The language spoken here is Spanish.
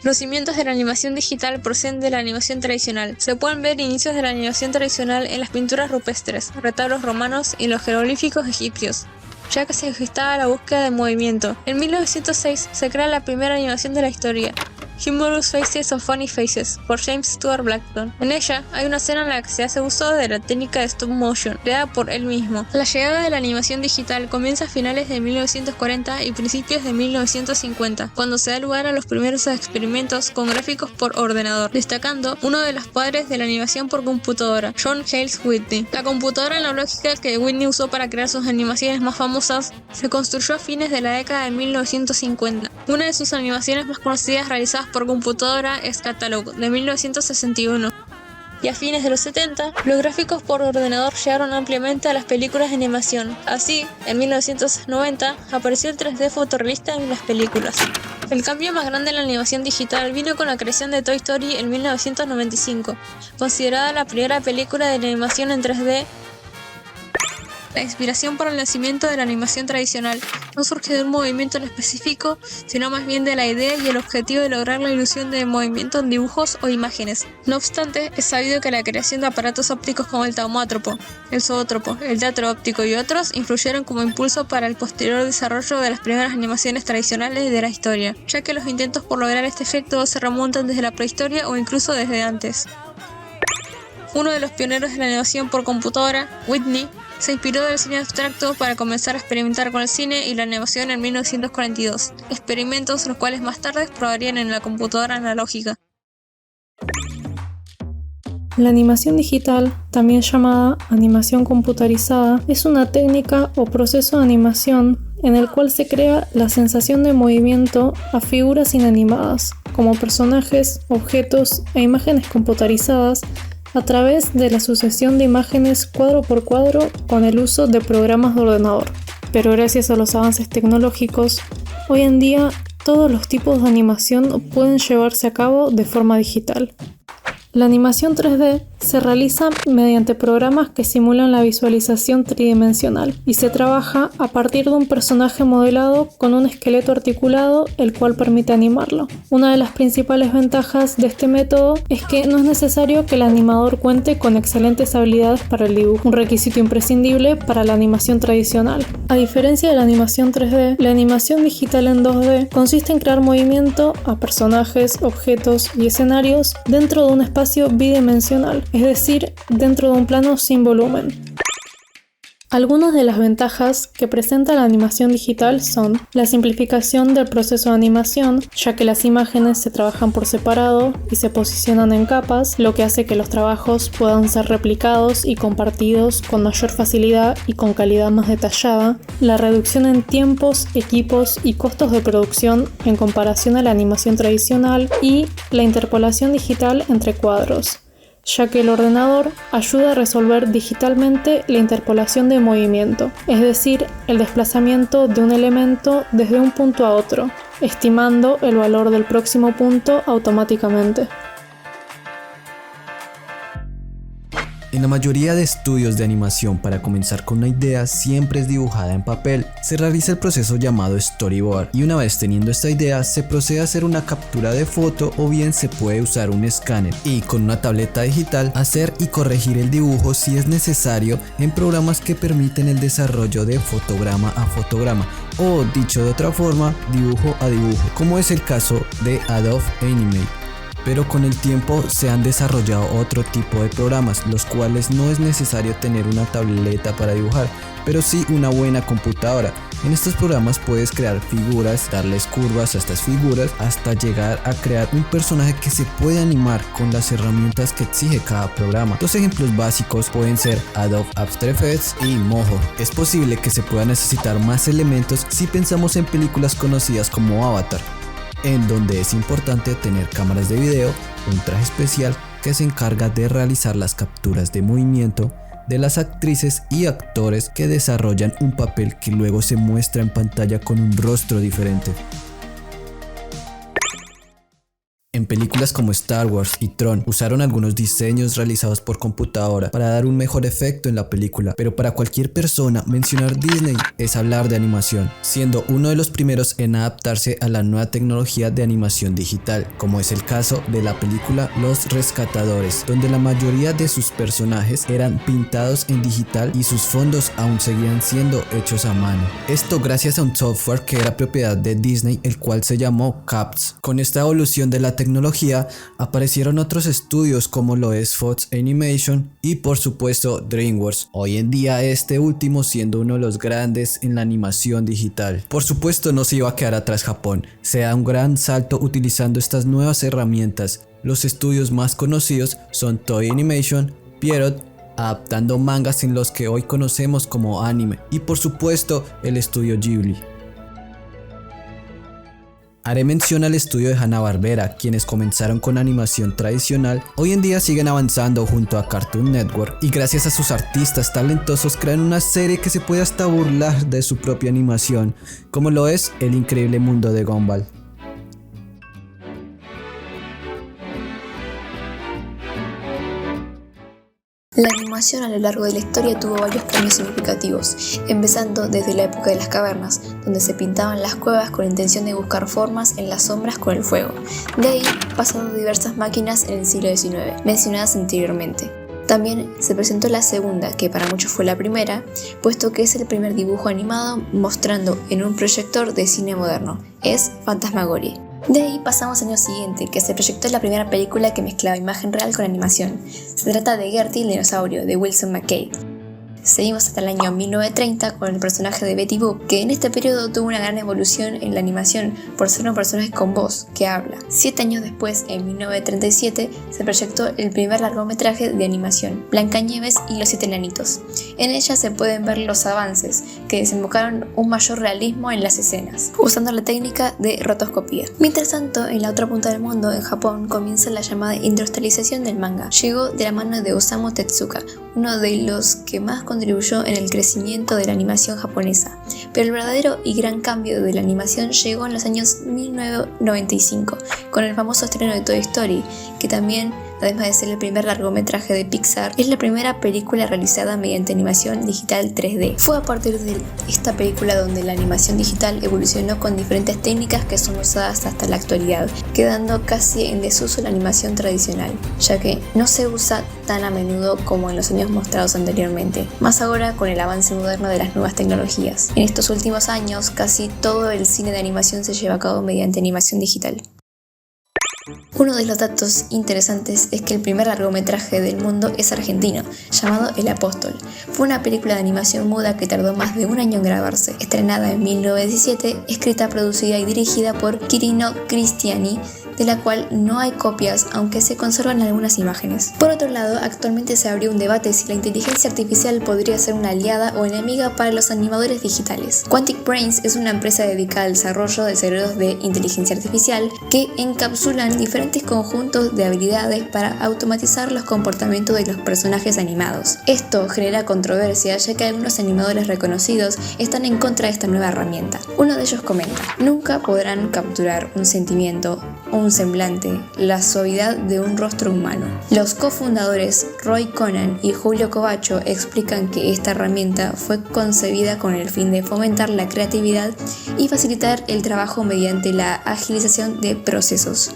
Los cimientos de la animación digital proceden de la animación tradicional. Se pueden ver inicios de la animación tradicional en las pinturas rupestres, retablos romanos y los jeroglíficos egipcios, ya que se gestaba la búsqueda de movimiento. En 1906 se crea la primera animación de la historia, Humorous Faces of Funny Faces, por James Stuart Blackton. En ella hay una escena en la que se hace uso de la técnica de stop motion, creada por él mismo. La llegada de la animación digital comienza a finales de 1940 y principios de 1950, cuando se da lugar a los primeros experimentos con gráficos por ordenador, destacando uno de los padres de la animación por computadora, John Hales Whitney. La computadora analógica que Whitney usó para crear sus animaciones más famosas se construyó a fines de la década de 1950. Una de sus animaciones más conocidas realizadas por computadora es Catalog, de 1961. Y a fines de los 70, los gráficos por ordenador llegaron ampliamente a las películas de animación. Así, en 1990, apareció el 3D fotorrealista en las películas. El cambio más grande en la animación digital vino con la creación de Toy Story en 1995, considerada la primera película de animación en 3D. La inspiración para el nacimiento de la animación tradicional no surge de un movimiento en específico, sino más bien de la idea y el objetivo de lograr la ilusión de movimiento en dibujos o imágenes. No obstante, es sabido que la creación de aparatos ópticos como el taumátropo, el zoótropo, el teatro óptico y otros influyeron como impulso para el posterior desarrollo de las primeras animaciones tradicionales de la historia, ya que los intentos por lograr este efecto se remontan desde la prehistoria o incluso desde antes. Uno de los pioneros de la animación por computadora, Whitney, se inspiró del cine abstracto para comenzar a experimentar con el cine y la animación en 1942, experimentos los cuales más tarde probarían en la computadora analógica. La animación digital, también llamada animación computarizada, es una técnica o proceso de animación en el cual se crea la sensación de movimiento a figuras inanimadas, como personajes, objetos e imágenes computarizadas, a través de la sucesión de imágenes cuadro por cuadro con el uso de programas de ordenador. Pero gracias a los avances tecnológicos, hoy en día todos los tipos de animación pueden llevarse a cabo de forma digital. La animación 3D se realiza mediante programas que simulan la visualización tridimensional y se trabaja a partir de un personaje modelado con un esqueleto articulado, el cual permite animarlo. Una de las principales ventajas de este método es que no es necesario que el animador cuente con excelentes habilidades para el dibujo, un requisito imprescindible para la animación tradicional. A diferencia de la animación 3D, la animación digital en 2D consiste en crear movimiento a personajes, objetos y escenarios dentro de un espacio bidimensional, es decir, dentro de un plano sin volumen. Algunas de las ventajas que presenta la animación digital son la simplificación del proceso de animación, ya que las imágenes se trabajan por separado y se posicionan en capas, lo que hace que los trabajos puedan ser replicados y compartidos con mayor facilidad y con calidad más detallada, la reducción en tiempos, equipos y costos de producción en comparación a la animación tradicional y la interpolación digital entre cuadros, ya que el ordenador ayuda a resolver digitalmente la interpolación de movimiento, es decir, el desplazamiento de un elemento desde un punto a otro, estimando el valor del próximo punto automáticamente. En la mayoría de estudios de animación, para comenzar con una idea siempre es dibujada en papel. Se realiza el proceso llamado storyboard y una vez teniendo esta idea se procede a hacer una captura de foto o bien se puede usar un escáner y con una tableta digital hacer y corregir el dibujo si es necesario en programas que permiten el desarrollo de fotograma a fotograma o, dicho de otra forma, dibujo a dibujo, como es el caso de Adobe Animate. Pero con el tiempo se han desarrollado otro tipo de programas, los cuales no es necesario tener una tableta para dibujar, pero sí una buena computadora. En estos programas puedes crear figuras, darles curvas a estas figuras, hasta llegar a crear un personaje que se puede animar con las herramientas que exige cada programa. Dos ejemplos básicos pueden ser Adobe After Effects y Mojo. Es posible que se pueda necesitar más elementos si pensamos en películas conocidas como Avatar, en donde es importante tener cámaras de video, un traje especial que se encarga de realizar las capturas de movimiento de las actrices y actores que desarrollan un papel que luego se muestra en pantalla con un rostro diferente. En En películas como Star Wars y Tron usaron algunos diseños realizados por computadora para dar un mejor efecto en la película, pero para cualquier persona mencionar Disney es hablar de animación, siendo uno de los primeros en adaptarse a la nueva tecnología de animación digital, como es el caso de la película Los Rescatadores, donde la mayoría de sus personajes eran pintados en digital y sus fondos aún seguían siendo hechos a mano. Esto gracias a un software que era propiedad de Disney, el cual se llamó CAPS. Con esta evolución de la tecnología aparecieron otros estudios como lo es Fox Animation y por supuesto DreamWorks, hoy en día este último siendo uno de los grandes en la animación digital. Por supuesto no se iba a quedar atrás Japón, se da un gran salto utilizando estas nuevas herramientas. Los estudios más conocidos son Toei Animation, Pierrot, adaptando mangas en los que hoy conocemos como anime, y por supuesto el estudio Ghibli. Haré mención al estudio de Hanna-Barbera, quienes comenzaron con animación tradicional, hoy en día siguen avanzando junto a Cartoon Network y gracias a sus artistas talentosos crean una serie que se puede hasta burlar de su propia animación, como lo es El Increíble Mundo de Gumball. La animación a lo largo de la historia tuvo varios cambios significativos, empezando desde la época de las cavernas, donde se pintaban las cuevas con intención de buscar formas en las sombras con el fuego. De ahí pasaron diversas máquinas en el siglo XIX, mencionadas anteriormente. También se presentó la segunda, que para muchos fue la primera, puesto que es el primer dibujo animado mostrando en un proyector de cine moderno, es Phantasmagoria. De ahí pasamos al año siguiente, que se proyectó la primera película que mezclaba imagen real con animación. Se trata de Gertie el dinosaurio, de Wilson McKay. Seguimos hasta el año 1930 con el personaje de Betty Boop, que en este periodo tuvo una gran evolución en la animación por ser un personaje con voz, que habla. 7 años después, en 1937, se proyectó el primer largometraje de animación, Blancanieves y los 7 enanitos. En ella se pueden ver los avances, que desembocaron un mayor realismo en las escenas, usando la técnica de rotoscopía. Mientras tanto, en la otra punta del mundo, en Japón, comienza la llamada industrialización del manga. Llegó de la mano de Osamu Tezuka, uno de los que más contribuyó en el crecimiento de la animación japonesa, pero el verdadero y gran cambio de la animación llegó en los años 1995, con el famoso estreno de Toy Story, que también, además de ser el primer largometraje de Pixar, es la primera película realizada mediante animación digital 3D. Fue a partir de esta película donde la animación digital evolucionó con diferentes técnicas que son usadas hasta la actualidad, quedando casi en desuso la animación tradicional, ya que no se usa tan a menudo como en los años mostrados anteriormente, más ahora con el avance moderno de las nuevas tecnologías. En estos últimos años, casi todo el cine de animación se lleva a cabo mediante animación digital. Uno de los datos interesantes es que el primer largometraje del mundo es argentino, llamado El Apóstol. Fue una película de animación muda que tardó más de un año en grabarse, estrenada en 1917, escrita, producida y dirigida por Quirino Cristiani, de la cual no hay copias, aunque se conservan algunas imágenes. Por otro lado, actualmente se abrió un debate si la inteligencia artificial podría ser una aliada o enemiga para los animadores digitales. Quantic Brains es una empresa dedicada al desarrollo de cerebros de inteligencia artificial que encapsulan diferentes conjuntos de habilidades para automatizar los comportamientos de los personajes animados. Esto genera controversia, ya que algunos animadores reconocidos están en contra de esta nueva herramienta. Uno de ellos comenta: nunca podrán capturar un sentimiento, un semblante, la suavidad de un rostro humano. Los cofundadores Roy Conan y Julio Covacho explican que esta herramienta fue concebida con el fin de fomentar la creatividad y facilitar el trabajo mediante la agilización de procesos.